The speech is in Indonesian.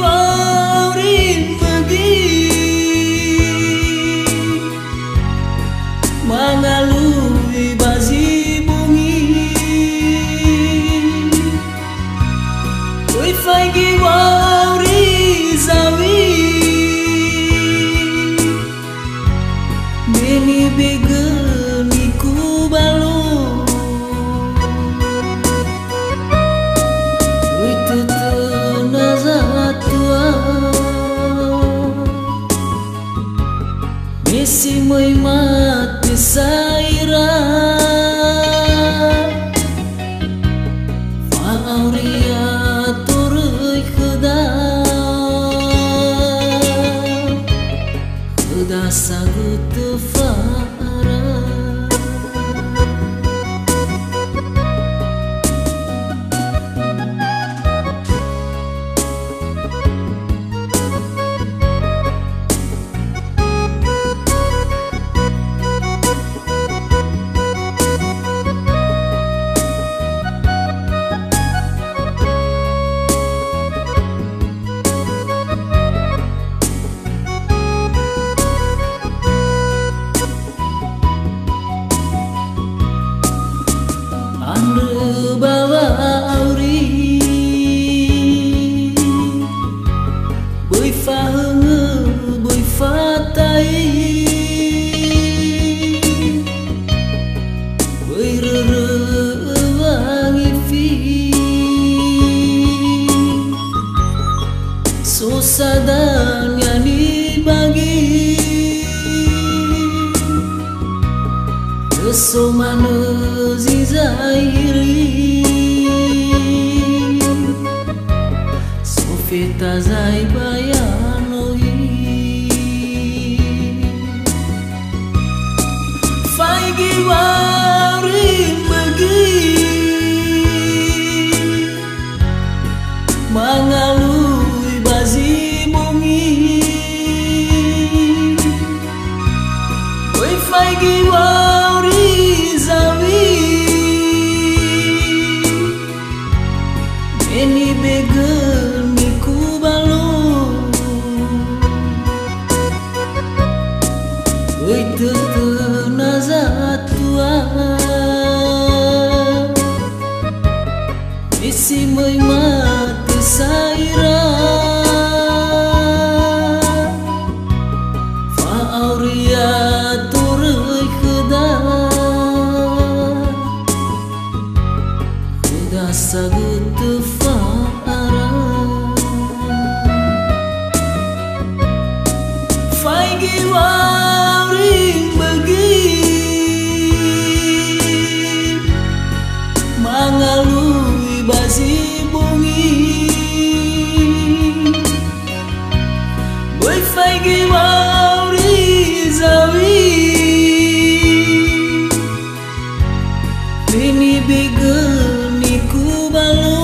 warin megi mangalui bazi bungi oi fagi wari zawi beni begeni ku balu oi tutuna zatua mesi moi mati saira fauria turui kheda sagut fara Anu bawa auri bui fa henge bui fa tai bui rere wangi fi susadan yani bagi kesomane zizahiri sofita zai bayanoi faigi warin megi mangalui bazi bungi oi faigi wari zawi beni begeni ku balu oi tutuna zatua mesi moi mati saira fauria turui kheda sagut fara faigi warin begi mangalui bazi bungi boy faigi wari zawi beni begeni ku balu